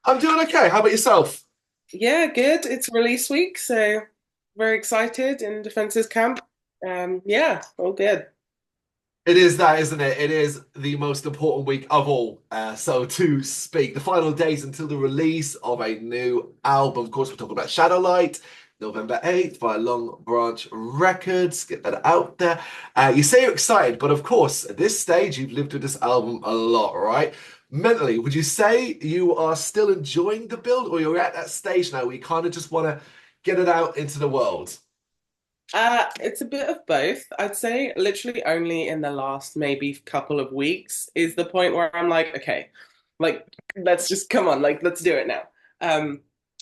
I'm doing okay. How about yourself? Yeah, good. It's release week, so very excited in Defense's camp. Yeah, all good. It is that, isn't it? It is the most important week of all, so to speak. The final days until the release of a new album. Of course, we're talking about Shadowlight, November 8th via Long Branch Records. Get that out there. You say you're excited, but of course, at this stage, you've lived with this album a lot, right? Mentally, would you say you are still enjoying the build, or you're at that stage now where you kind of just want to get it out into the world? It's a bit of both. I'd say literally only in the last maybe couple of weeks is the point where I'm like, okay, like let's just come on, like let's do it now. Um,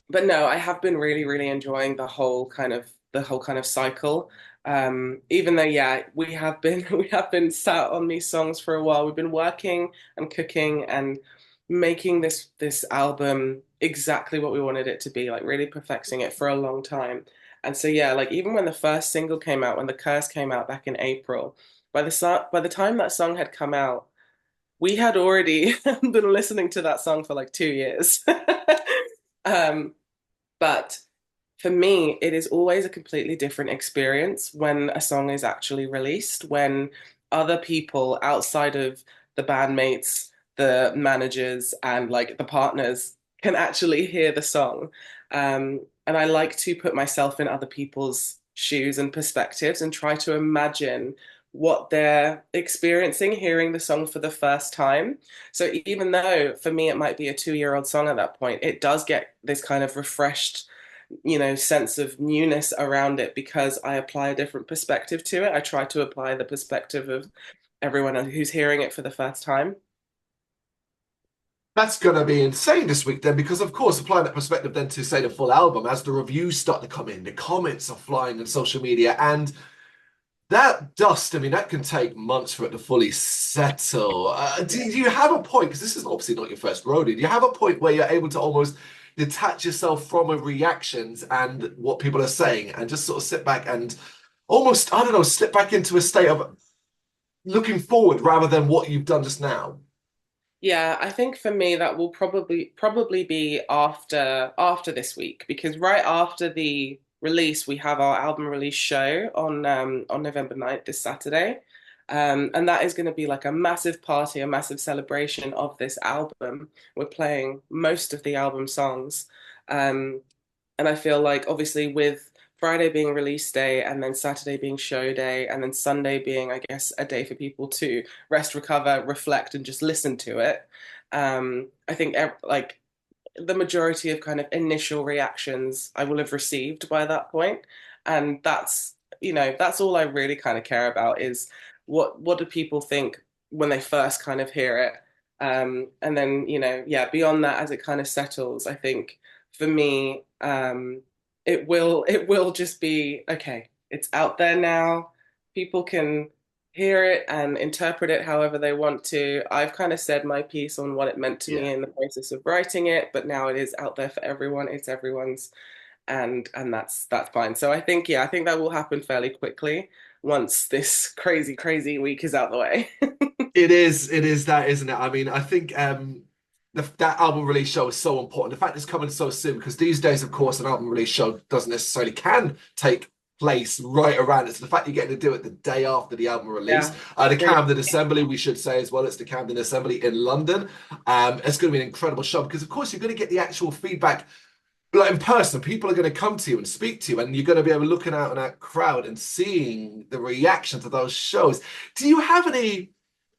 but no, I have been really, really enjoying the whole kind of cycle. Even though, yeah, we have been we have been sat on these songs for a while. We've been working and cooking and making this album exactly what we wanted it to be, like really perfecting it for a long time. And so yeah, like even when the first single came out, when The Curse came out back in April, by the time that song had come out, we had already been listening to that song for like 2 years. Um, but for me, it is always a completely different experience when a song is actually released, when other people outside of the bandmates, the managers, and like the partners can actually hear the song. And I like to put myself in other people's shoes and perspectives and try to imagine what they're experiencing hearing the song for the first time. So even though for me it might be a 2-year-old song at that point, it does get this kind of refreshed sense of newness around it because I apply a different perspective to it. I try to apply the perspective of everyone who's hearing it for the first time. That's going to be insane this week then, because of course, applying that perspective then to say the full album, as the reviews start to come in, the comments are flying on social media, and that dust, I mean, that can take months for it to fully settle. Do you have a point? Because this is obviously not your first rodeo. Do you have a point where you're able to almost detach yourself from the reactions and what people are saying and just sort of sit back and almost, I don't know, slip back into a state of looking forward rather than what you've done just now? Yeah, I think for me that will probably be after this week because right after the release we have our album release show on November 9th this Saturday. And that is going to be like a massive party, a massive celebration of this album. We're playing most of the album songs. Um, and I feel like obviously with Friday being release day and then Saturday being show day and then Sunday being, I guess, a day for people to rest, recover, reflect, and just listen to it. I think like the majority of kind of initial reactions I will have received by that point, and that's all I really kind of care about is what do people think when they first kind of hear it. And then, yeah, beyond that, as it kind of settles, I think for me, it will just be okay. It's out there now. People can hear it and interpret it however they want to. I've kind of said my piece on what it meant to me Yeah. in the process of writing it, but now it is out there for everyone. It's everyone's, and that's fine. So I think that will happen fairly quickly once this crazy, crazy week is out the way. It is that, isn't it? I mean, I think that album release show is so important. The fact it's coming so soon, because these days, of course, an album release show doesn't necessarily can take place right around it. So the fact you're getting to do it the day after the album release, Yeah, the really. Camden Assembly, we should say as well, it's the Camden Assembly in London. It's going to be an incredible show because, of course, you're going to get the actual feedback like in person, people are going to come to you and speak to you, and you're going to be able to looking out in that crowd and seeing the reaction to those shows. Do you have any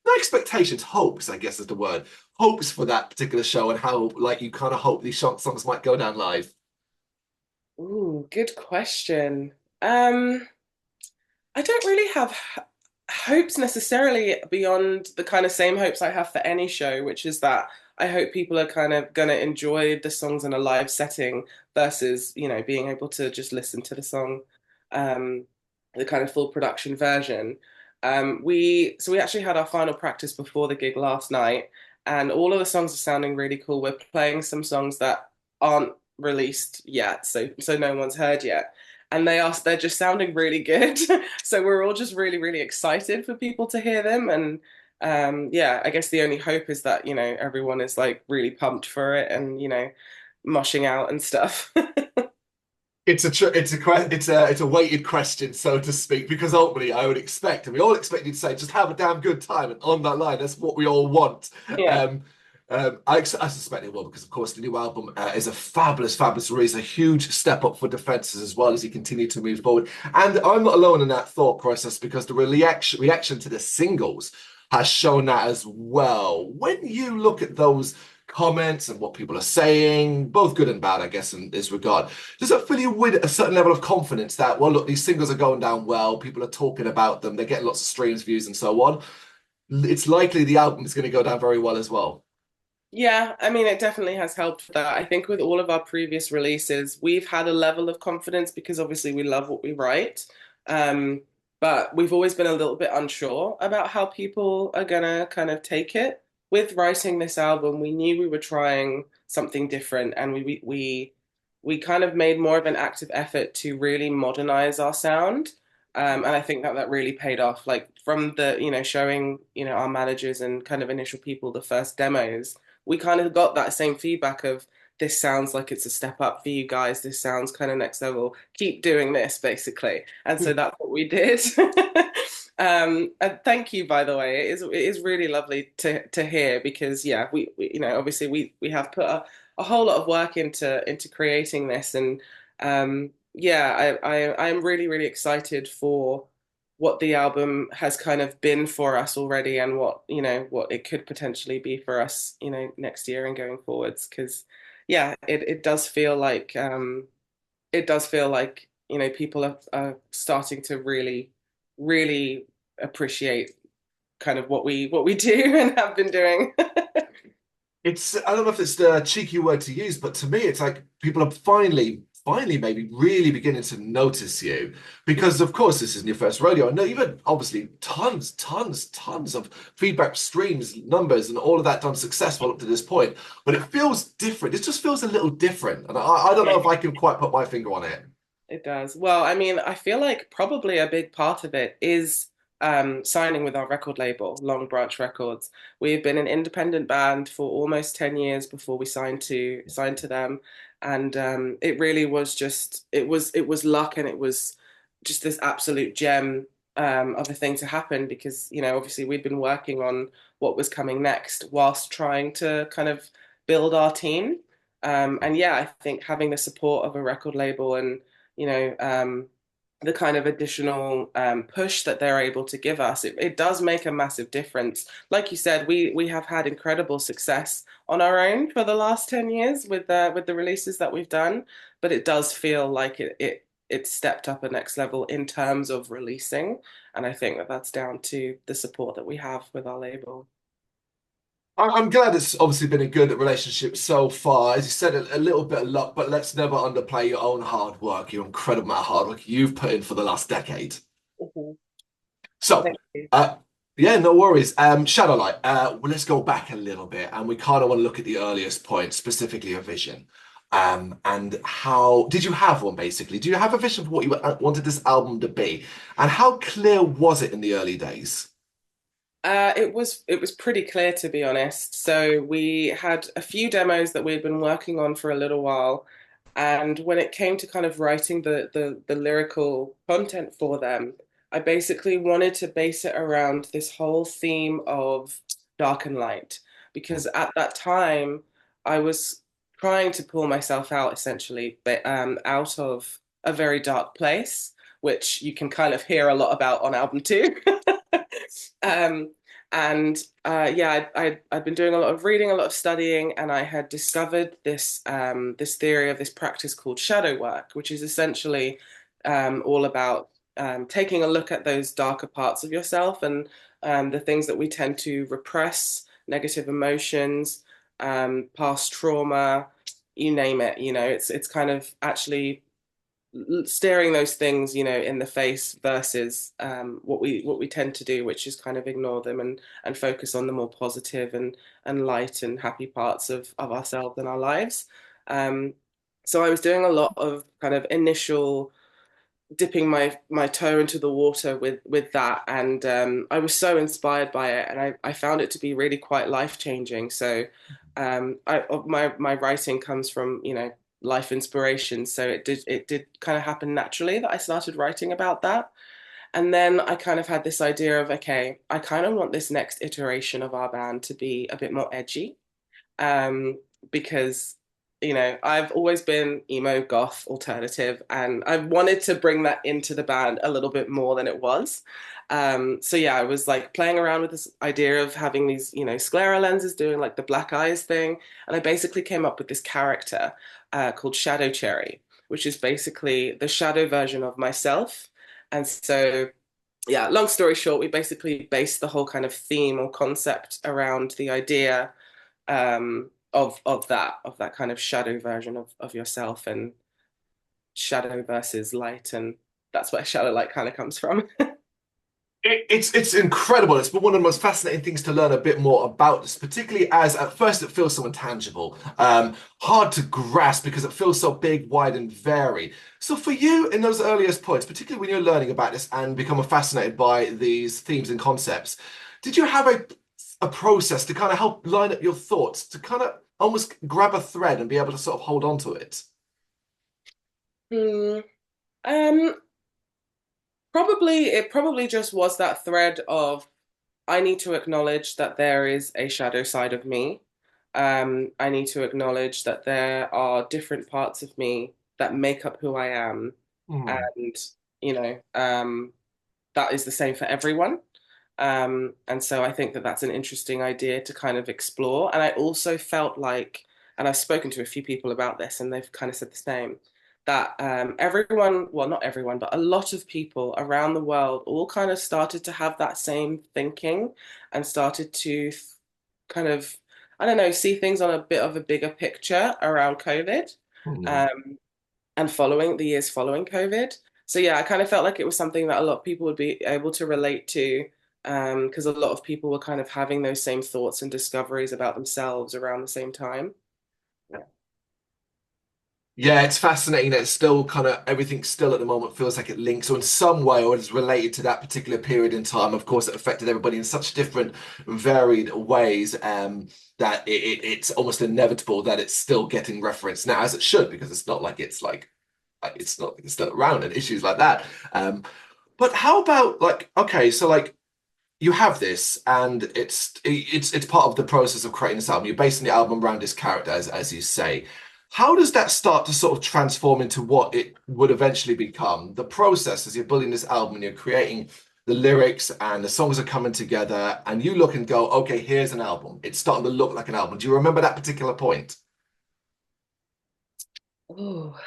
no expectations, hopes, I guess is the word, hopes for that particular show and how like you kind of hope these songs might go down live? Ooh, good question. Um, I don't really have hopes necessarily beyond the kind of same hopes I have for any show, which is that I hope people are kind of gonna enjoy the songs in a live setting versus, being able to just listen to the song, um, the kind of full production version. We actually had our final practice before the gig last night, and all of the songs are sounding really cool. We're playing some songs that aren't released yet, so no one's heard yet and they're just sounding really good. So we're all just really, really excited for people to hear them. And Yeah, I guess the only hope is that, everyone is like really pumped for it and, moshing out and stuff. It's a weighted question, so to speak, because ultimately I would expect, and we all expect you to say, just have a damn good time, and on that line, that's what we all want. Yeah. Um, I suspect it will, because of course the new album is a fabulous, fabulous release, a huge step up for Defenses as well as he continue to move forward. And I'm not alone in that thought process because the reaction to the singles has shown that as well. When you look at those comments and what people are saying, both good and bad, I guess, in this regard. Does it fill you with a certain level of confidence that, well, look, these singles are going down well, people are talking about them, they're getting lots of streams, views, and so on. It's likely the album is going to go down very well as well. Yeah, I mean, it definitely has helped with that. I think with all of our previous releases, we've had a level of confidence because obviously we love what we write. Um, but we've always been a little bit unsure about how people are gonna kind of take it. With writing this album, we knew we were trying something different, and we kind of made more of an active effort to really modernize our sound. And I think that that really paid off. Like from the, showing, our managers and kind of initial people the first demos, we kind of got that same feedback of this sounds like it's a step up for you guys. This sounds kind of next level. Keep doing this, basically. And so that's what we did. And thank you, by the way. It is really lovely to hear because yeah, obviously we have put a whole lot of work into creating this, and yeah, I'm really really excited for what the album has kind of been for us already and what it could potentially be for us, next year and going forwards. Because yeah, it does feel like people are starting to really, really appreciate kind of what we do and have been doing. I don't know if it's the cheeky word to use, but to me, it's like people are finally maybe really beginning to notice you because, of course, this isn't your first rodeo. I know you've had obviously tons of feedback streams, numbers, and all of that done successful up to this point, but it feels different. It just feels a little different. And I don't know if I can quite put my finger on it. It does. Well, I mean, I feel like probably a big part of it is signing with our record label, Long Branch Records. We've been an independent band for almost 10 years before we signed to them. And it really was just it was luck, and it was just this absolute gem of a thing to happen because, obviously we'd been working on what was coming next whilst trying to kind of build our team. And yeah, I think having the support of a record label and the kind of additional push that they're able to give us, it does make a massive difference. Like you said, we have had incredible success on our own for the last 10 years with the releases that we've done, but it does feel like it stepped up a next level in terms of releasing, and I think that that's down to the support that we have with our label. I'm glad it's obviously been a good relationship so far. As you said, a little bit of luck, but let's never underplay your own hard work, your incredible amount of hard work you've put in for the last decade. Mhm. So, Thank you. uh, yeah, no worries. Shadowlight, well, let's go back a little bit and we kind of want to look at the earliest point, specifically a vision. And how did you have one basically? Do you have a vision for what you wanted this album to be? And how clear was it in the early days? It was pretty clear to be honest. So we had a few demos that we'd been working on for a little while, and when it came to kind of writing the lyrical content for them, I basically wanted to base it around this whole theme of dark and light, because at that time I was trying to pull myself out essentially, but out of a very dark place, which you can kind of hear a lot about on album two. Um, and yeah, I'd been doing a lot of reading, a lot of studying, and I had discovered this theory of this practice called shadow work, which is essentially all about taking a look at those darker parts of yourself and the things that we tend to repress, negative emotions, past trauma, you name it. It's kind of actually staring those things, in the face versus what we tend to do, which is kind of ignore them and focus on the more positive and light and happy parts of ourselves and our lives. Um, so I was doing a lot of kind of initial dipping my toe into the water with that, and I was so inspired by it, and I found it to be really quite life changing. So my writing comes from, life inspiration, so it did kind of happen naturally that I started writing about that. And then I kind of had this idea of, okay, I kind of want this next iteration of our band to be a bit more edgy, um, because I've always been emo, goth, alternative, and I wanted to bring that into the band a little bit more than it was. So yeah, I was like playing around with this idea of having these, sclera lenses, doing like the black eyes thing, and I basically came up with this character called Shadow Cherry, which is basically the shadow version of myself. And so yeah, long story short, we basically based the whole kind of theme or concept around the idea of that kind of shadow version of yourself, and shadow versus light, and that's where Shadowlight kind of comes from. It's incredible. It's been one of the most fascinating things to learn a bit more about this, particularly as at first it feels so intangible, hard to grasp because it feels so big, wide, and varied. So for you, in those earliest points, particularly when you're learning about this and becoming fascinated by these themes and concepts, did you have a process to kind of help line up your thoughts, to kind of almost grab a thread and be able to sort of hold on to it? Hmm. Um, it probably just was that thread of, I need to acknowledge that there is a shadow side of me. I need to acknowledge that there are different parts of me that make up who I am, Hmm. and you know, that is the same for everyone. And so I think that that's an interesting idea to kind of explore. And I also felt like, and I've spoken to a few people about this, and they've kind of said the same, that everyone, well, not everyone, but a lot of people around the world all kind of started to have that same thinking, and started to kind of, I don't know, see things on a bit of a bigger picture around COVID. Hmm. Um, and following the years following COVID. So yeah, I kind of felt like it was something that a lot of people would be able to relate to, because a lot of people were kind of having those same thoughts and discoveries about themselves around the same time. Yeah. Yeah, it's fascinating that it's still kind of everything still at the moment feels like it links or in some way or is related to that particular period in time. Of course, it affected everybody in such different, varied ways that it's almost inevitable that it's still getting referenced now, as it should, because it's not like it's not like it's still around and issues like that. But how about like okay, so like you have this and it's part of the process of creating this album. You're basing the album around this character, as you say. How does that start to sort of transform into what it would eventually become? The process as you're building this album and you're creating the lyrics and the songs are coming together, and you look and go, okay, here's an album. It's starting to look like an album. Do you remember that particular point? Oh,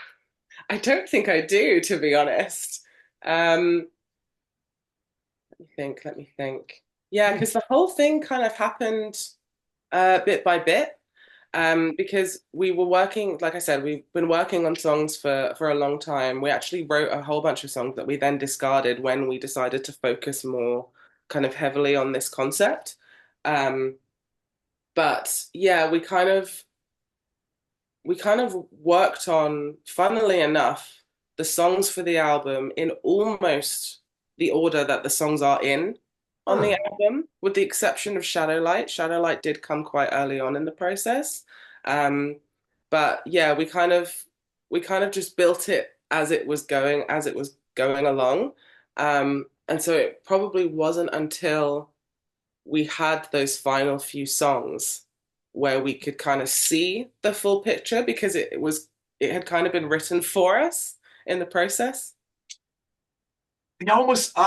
I don't think I do, to be honest. Um, let me think. Yeah, Hmm. because the whole thing kind of happened bit by bit. Because we were working, like I said, we've been working on songs for a long time. We actually wrote a whole bunch of songs that we then discarded when we decided to focus more kind of heavily on this concept. Um, but yeah, we kind of worked on, funnily enough, the songs for the album in almost the order that the songs are in on the Huh. album, with the exception of Shadowlight. Shadowlight did come quite early on in the process. Um, but yeah, we kind of just built it as it was going along. And so it probably wasn't until we had those final few songs where we could kind of see the full picture, because it had kind of been written for us in the process. You almost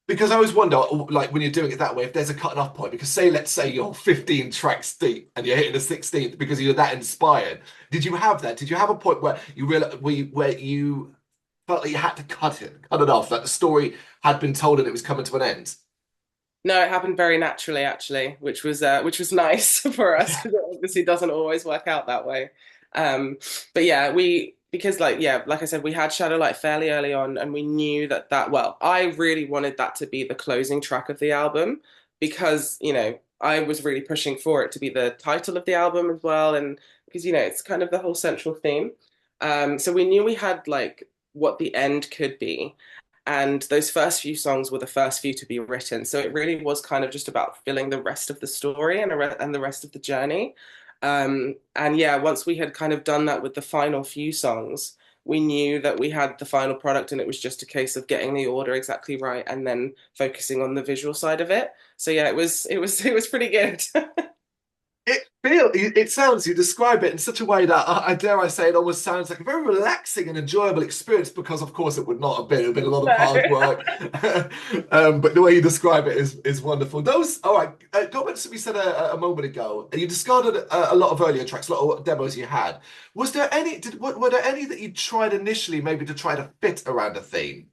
because I always wonder, like when you're doing it that way, if there's a cutting off point. Because say, let's say you're 15 tracks deep and you're hitting the 16th because you're that inspired. Did you have that? Did you have a point where you realize where you felt like you had to cut it off, that the story had been told and it was coming to an end? No, it happened very naturally, actually, which was nice for us, because it obviously doesn't always work out that way. But yeah, because like I said, we had Shadowlight fairly early on, and we knew that well, I really wanted that to be the closing track of the album, because I was really pushing for it to be the title of the album as well, and because it's kind of the whole central theme. So we knew we had like what the end could be. And those first few songs were the first few to be written. So it really was kind of just about filling the rest of the story and the rest of the journey. And yeah, once we had kind of done that with the final few songs, we knew that we had the final product and it was just a case of getting the order exactly right and then focusing on the visual side of it. So yeah, it was pretty good. It sounds, you describe it in such a way that I dare I say it almost sounds like a very relaxing and enjoyable experience because of course it would not have been. It would have been a lot of hard work. But the way you describe it is wonderful. Those, all right, go back to what you said a moment ago. You discarded a lot of earlier tracks, a lot of demos you had. Was there any, were there any that you tried initially maybe to try to fit around a theme?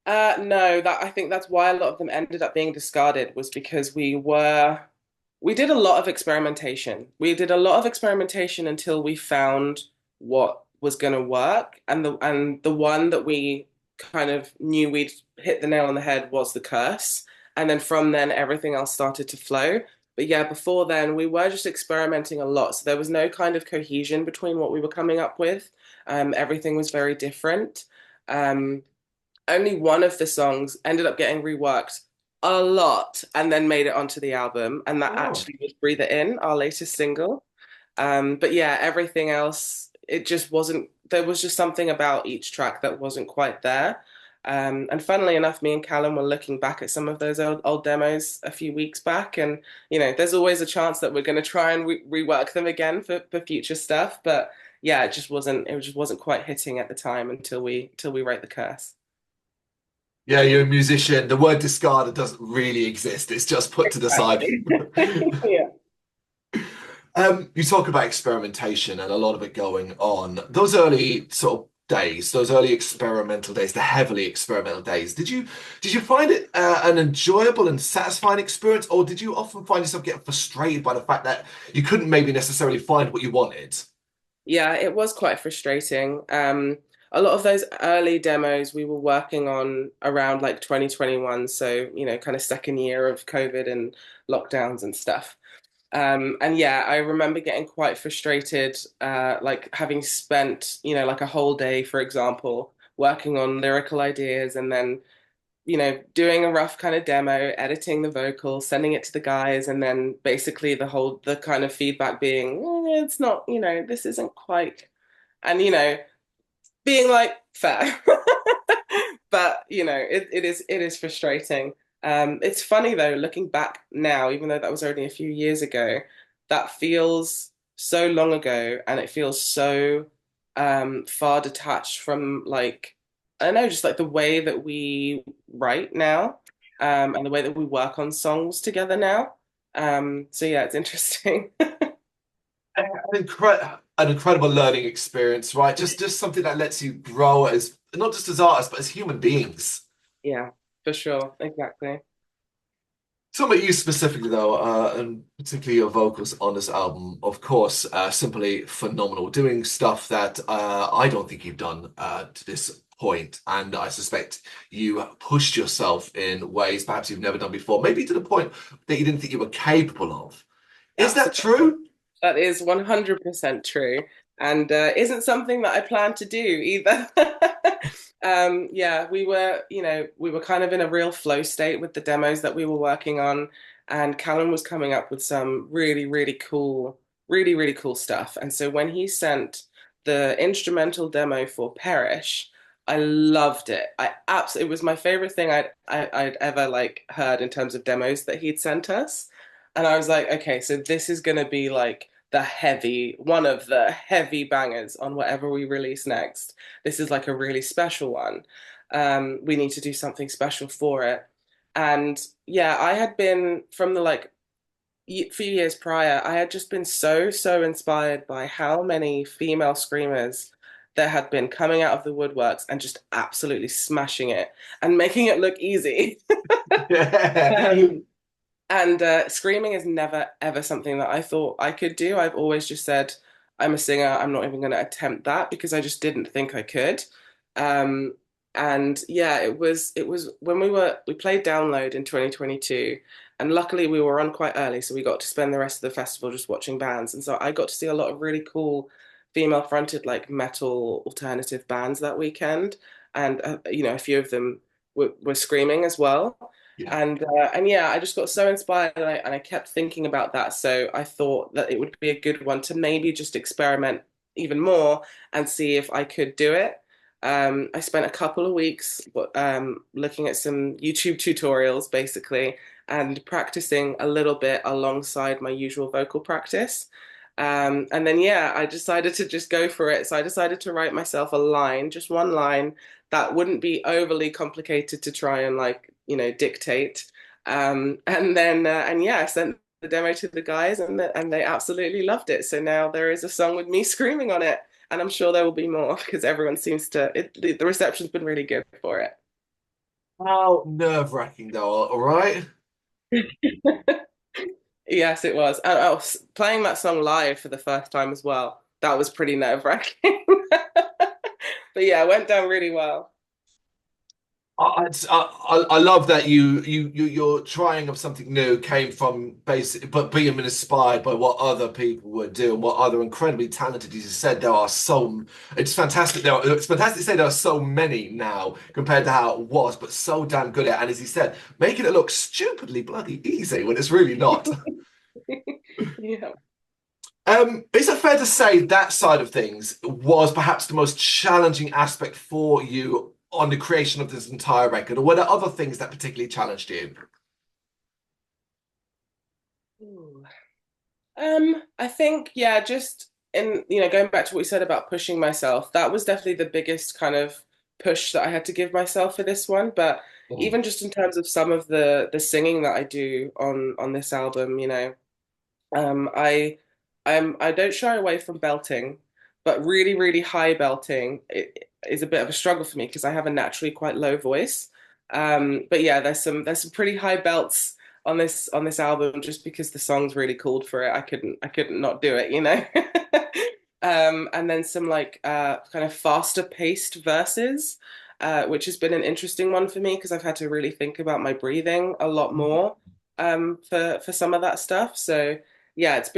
No, that I think that's why a lot of them ended up being discarded was because we did a lot of experimentation. We did a lot of experimentation until we found what was going to work, and the one that we kind of knew we'd hit the nail on the head was the curse, and then from then everything else started to flow. But yeah, before then we were just experimenting a lot, so there was no kind of cohesion between what we were coming up with. Everything was very different. Um, Only one of the songs ended up getting reworked a lot and then made it onto the album, and that Oh. actually was Breathe It In, our latest single. But yeah, everything else, it just wasn't, there was just something about each track that wasn't quite there. And funnily enough, me and Callum were looking back at some of those old demos a few weeks back, and there's always a chance that we're going to try and rework them again for future stuff. But yeah, it just wasn't quite hitting at the time until we wrote the curse. Yeah, you're a musician. The word discarded doesn't really exist. It's just put to the side. Exactly. Yeah. You talk about experimentation and a lot of it going on. Those early sort of days, those early experimental days, the heavily experimental days, did you find it an enjoyable and satisfying experience, or did you often find yourself getting frustrated by the fact that you couldn't maybe necessarily find what you wanted? Yeah, it was quite frustrating. A lot of those early demos we were working on around like 2021, so kind of second year of COVID and lockdowns and stuff. And yeah, I remember getting quite frustrated, like having spent, like a whole day, for example, working on lyrical ideas and then, doing a rough kind of demo, editing the vocals, sending it to the guys, and then basically the kind of feedback being, it's not, this isn't quite, and, being like, fair. But it is frustrating. It's funny though, looking back now, even though that was only a few years ago, that feels so long ago, and it feels so far detached from like I don't know, just like the way that we write now, and the way that we work on songs together now. So yeah, it's interesting. An incredible learning experience, right? Just something that lets you grow as not just as artists, but as human beings. Yeah, for sure, exactly. Talking about you specifically, though, and particularly your vocals on this album, of course, simply phenomenal. Doing stuff that I don't think you've done to this point, and I suspect you pushed yourself in ways perhaps you've never done before, maybe to the point that you didn't think you were capable of. Is that Absolutely. true? That is 100% true, and isn't something that I plan to do either. Yeah, we were kind of in a real flow state with the demos that we were working on, and Callum was coming up with some really, really cool stuff. And so when he sent the instrumental demo for Perish, I loved it. It was my favorite thing I'd ever like heard in terms of demos that he'd sent us. And I was like, okay, so this is gonna be like one of the heavy bangers on whatever we release next. This is like a really special one. We need to do something special for it. And yeah, I had been from the like few years prior, I had just been so inspired by how many female screamers there had been coming out of the woodworks and just absolutely smashing it and making it look easy. Yeah. Um, and screaming is never ever something that I thought I could do. I've always just said, I'm a singer. I'm not even going to attempt that because I just didn't think I could. Um, and yeah, it was when we played Download in 2022, and luckily we were on quite early, so we got to spend the rest of the festival just watching bands. And so I got to see a lot of really cool female fronted like metal alternative bands that weekend, and a few of them were screaming as well. Yeah. And yeah, I just got so inspired, and I kept thinking about that. So I thought that it would be a good one to maybe just experiment even more and see if I could do it. I spent a couple of weeks looking at some YouTube tutorials basically and practicing a little bit alongside my usual vocal practice. And then, yeah, I decided to just go for it. So I decided to write myself a line, just one line that wouldn't be overly complicated to try and dictate. And yeah, I sent the demo to the guys and they absolutely loved it. So now there is a song with me screaming on it. And I'm sure there will be more because everyone seems the reception's been really good for it. How nerve-wracking though, all right? Yes, it was. And I was playing that song live for the first time as well. That was pretty nerve-wracking. But yeah, it went down really well. I love that your trying of something new came from basic, but being inspired by what other people were doing, what other incredibly talented. As you said, there are so. It's fantastic. It's fantastic to say there are so many now compared to how it was, but so damn good at. And as he said, making it look stupidly bloody easy when it's really not. Yeah. Is it fair to say that side of things was perhaps the most challenging aspect for you on the creation of this entire record, or were there other things that particularly challenged you? Ooh. I think, yeah, just going back to what you said about pushing myself, that was definitely the biggest kind of push that I had to give myself for this one. But Mm. even just in terms of some of the singing that I do on this album, Um, I I don't shy away from belting, but really, really high belting is a bit of a struggle for me because I have a naturally quite low voice. But yeah, there's some pretty high belts on this album just because the song's really called for it. I couldn't not do it. And then some kind of faster paced verses, which has been an interesting one for me because I've had to really think about my breathing a lot more for some of that stuff. So yeah, it's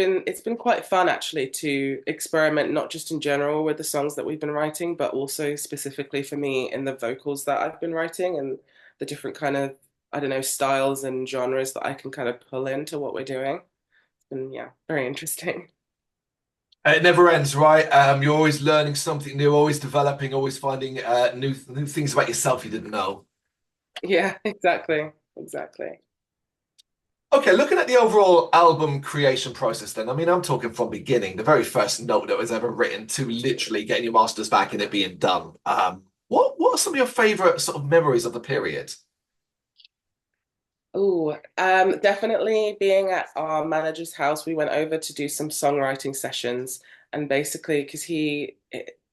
been quite fun actually to experiment not just in general with the songs that we've been writing, but also specifically for me in the vocals that I've been writing and the different kind of, I don't know, styles and genres that I can kind of pull into what we're doing. It's been, yeah, very interesting. It never ends, right? You're always learning something new, always developing, always finding new things about yourself you didn't know. Yeah, exactly. Exactly. Okay, looking at the overall album creation process, then, I mean, I'm talking from beginning, the very first note that was ever written to literally getting your masters back and it being done. What are some of your favorite sort of memories of the period? Oh, definitely being at our manager's house, we went over to do some songwriting sessions, and basically, because he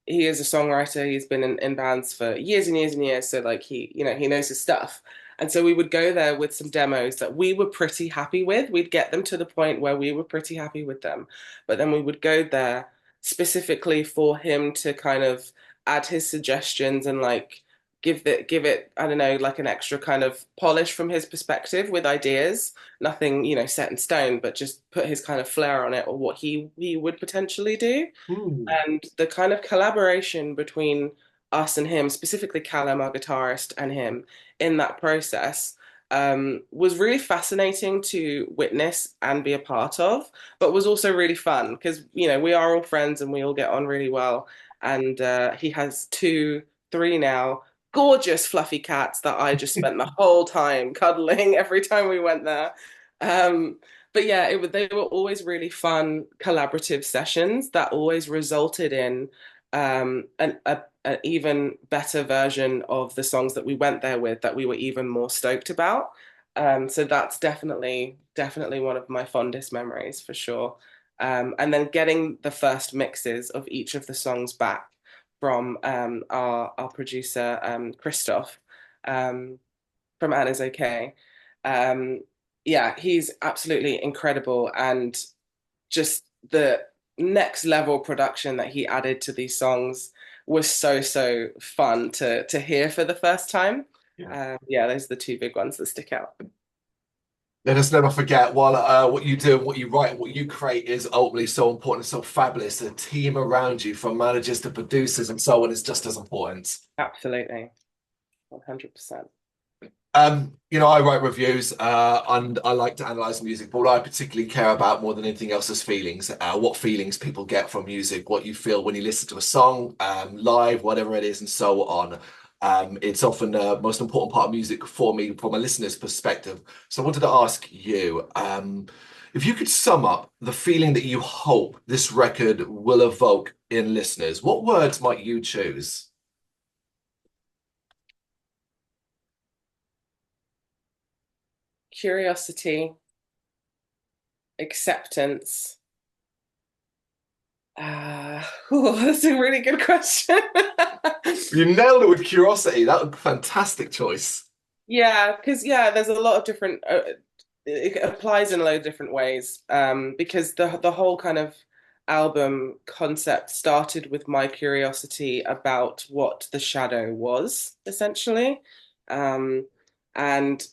is a songwriter, he's been in bands for years and years and years, so like he knows his stuff. And so we would go there with some demos that we were pretty happy with. We'd get them to the point where we were pretty happy with them, but then we would go there specifically for him to kind of add his suggestions and like give it I don't know like an extra kind of polish from his perspective with ideas, nothing set in stone, but just put his kind of flair on it or what he would potentially do. Hmm. And the kind of collaboration between us and him, specifically Callum, our guitarist, and him in that process was really fascinating to witness and be a part of, but was also really fun because, we are all friends and we all get on really well. And he has two, three now, gorgeous fluffy cats that I just spent the whole time cuddling every time we went there. Um, but yeah, they were always really fun collaborative sessions that always resulted in an even better version of the songs that we went there with that we were even more stoked about. So that's definitely one of my fondest memories for sure. And then getting the first mixes of each of the songs back from our producer Christoph um, from Anna's Okay. Um, yeah, he's absolutely incredible, and just the next level production that he added to these songs was so fun to hear for the first time. Yeah. Yeah, those are the two big ones that stick out. Let us never forget while what you do, what you write, and what you create is ultimately so important and so fabulous. The team around you, from managers to producers and so on, is just as important. Absolutely, 100%. I write reviews, and I like to analyze music, but what I particularly care about more than anything else is feelings. What feelings people get from music, what you feel when you listen to a song, live, whatever it is, and so on. It's often the most important part of music for me from a listener's perspective. So I wanted to ask you, if you could sum up the feeling that you hope this record will evoke in listeners, what words might you choose? Curiosity, acceptance. That's a really good question. You nailed it with curiosity. That was a fantastic choice. Yeah, because there's a lot of different. It applies in a load of different ways. Because the whole kind of album concept started with my curiosity about what the shadow was, essentially. Um, and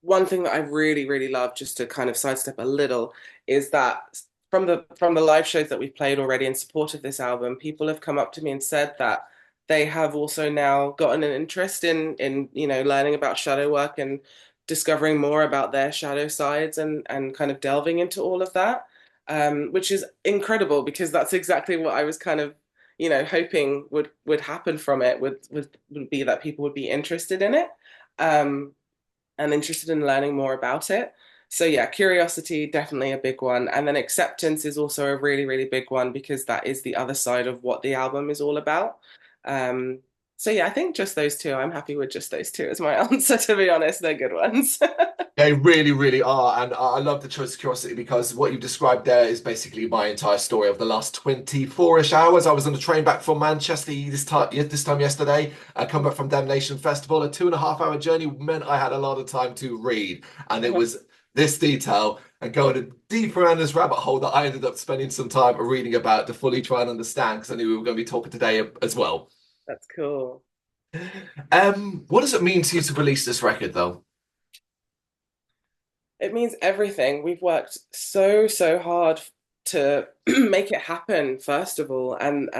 one thing that I really, really love, just to kind of sidestep a little, is that from the live shows that we've played already in support of this album, people have come up to me and said that they have also now gotten an interest in learning about shadow work and discovering more about their shadow sides and kind of delving into all of that, which is incredible because that's exactly what I was kind of hoping would happen from it would be that people would be interested in it. Um, and interested in learning more about it. So yeah, curiosity definitely a big one, and then acceptance is also a really really big one because that is the other side of what the album is all about. Um, so yeah, I think just those two. I'm happy with just those two as my answer. To be honest, they're good ones. They really, really are. And I love the choice of curiosity because what you've described there is basically my entire story of the last 24-ish hours. I was on the train back from Manchester this time yesterday. I come back from Damnation Festival. A 2.5 hour journey meant I had a lot of time to read. And it was this detail and going deeper around this rabbit hole that I ended up spending some time reading about to fully try and understand because I knew we were going to be talking today as well. That's cool. What does it mean to you to release this record, though? It means everything. We've worked so hard to make it happen, first of all, and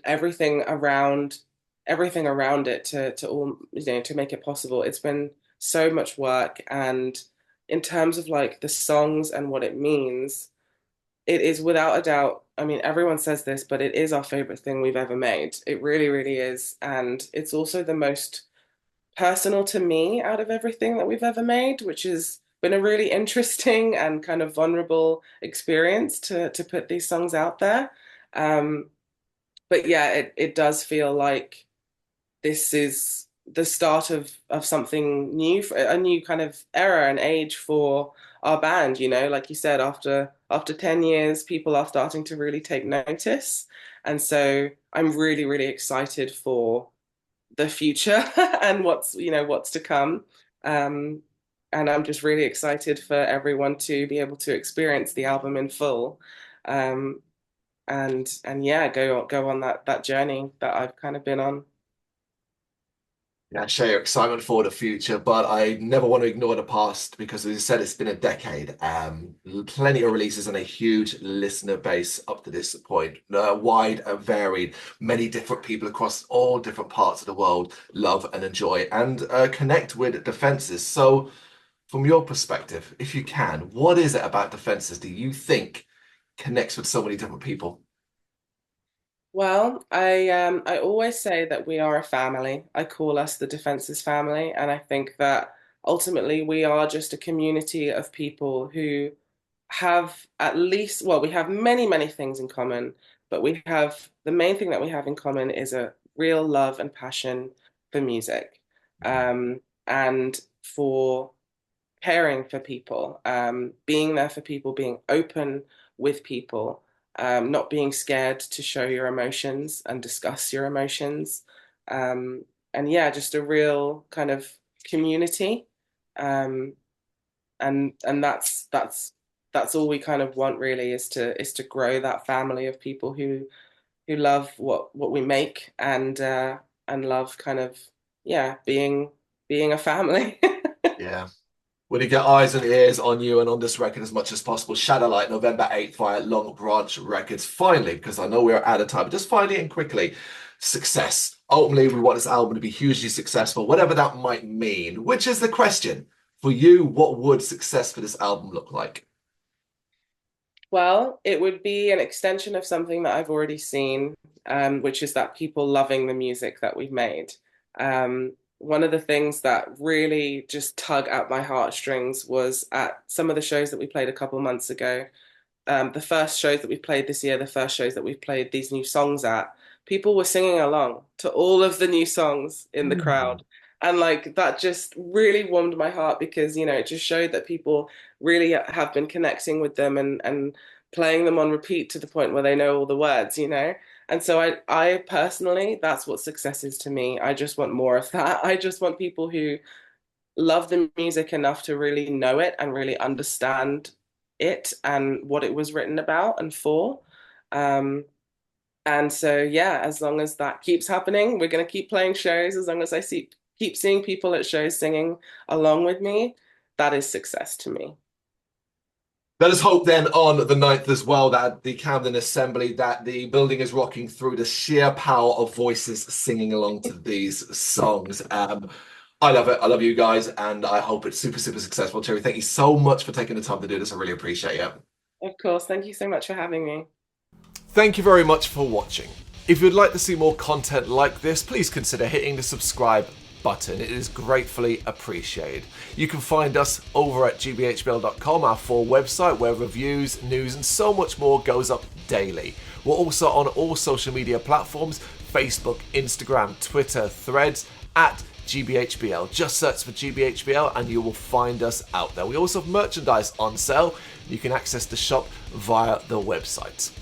everything around it to all to make it possible. It's been so much work, and in terms of like the songs and what it means, it is without a doubt. I mean, everyone says this, but it is our favorite thing we've ever made. It really, really is, and it's also the most personal to me out of everything that we've ever made, which has been a really interesting and kind of vulnerable experience to put these songs out there. Um, but yeah, it does feel like this is the start of something new, a new kind of era and age for our band. Like you said, after 10 years, people are starting to really take notice. And so I'm really, really excited for the future and what's to come. Um, and I'm just really excited for everyone to be able to experience the album in full. Um, and yeah, go on that journey that I've kind of been on. Yeah, share your excitement for the future, but I never want to ignore the past because, as you said, it's been a decade. Plenty of releases and a huge listener base up to this point, wide and varied. Many different people across all different parts of the world love and enjoy and connect with Defenses. So, from your perspective, if you can, what is it about Defenses do you think connects with so many different people? Well, I always say that we are a family. I call us the Defenses family, and I think that ultimately we are just a community of people who have at least, well, we have many, many things in common, but we have the main thing that we have in common is a real love and passion for music, and for caring for people, being there for people, being open with people, not being scared to show your emotions and discuss your emotions. Um, and yeah, just a real kind of community. Um, and that's all we kind of want really is to grow that family of people who love what we make and love kind of yeah being a family. Yeah. When you get eyes and ears on you and on this record as much as possible. Shadowlight, November 8th via Long Branch Records. Finally, because I know we're out of time, but just finally and quickly, success. Ultimately, we want this album to be hugely successful, whatever that might mean, which is the question. For you, what would success for this album look like? Well, it would be an extension of something that I've already seen, which is that people loving the music that we've made. One of the things that really just tug at my heartstrings was at some of the shows that we played a couple months ago. The first shows that we've played this year, the first shows that we've played these new songs at, people were singing along to all of the new songs in the crowd. And like that just really warmed my heart because, it just showed that people really have been connecting with them and playing them on repeat to the point where they know all the words. And so I personally, that's what success is to me. I just want more of that. I just want people who love the music enough to really know it and really understand it and what it was written about and for. And so, yeah, as long as that keeps happening, we're going to keep playing shows. As long as keep seeing people at shows singing along with me, that is success to me. Let us hope then on the 9th as well that the Camden Assembly, that the building is rocking through the sheer power of voices singing along to these songs. I love it. I love you guys, and I hope it's super, super successful. Cherry, thank you so much for taking the time to do this. I really appreciate it. Of course. Thank you so much for having me. Thank you very much for watching. If you'd like to see more content like this, please consider hitting the subscribe button. It is gratefully appreciated. You can find us over at gbhbl.com, our full website, where reviews, news, and so much more goes up daily. We're also on all social media platforms: Facebook, Instagram, Twitter, Threads, at GBHBL. Just search for GBHBL and you will find us out there. We also have merchandise on sale. You can access the shop via the website.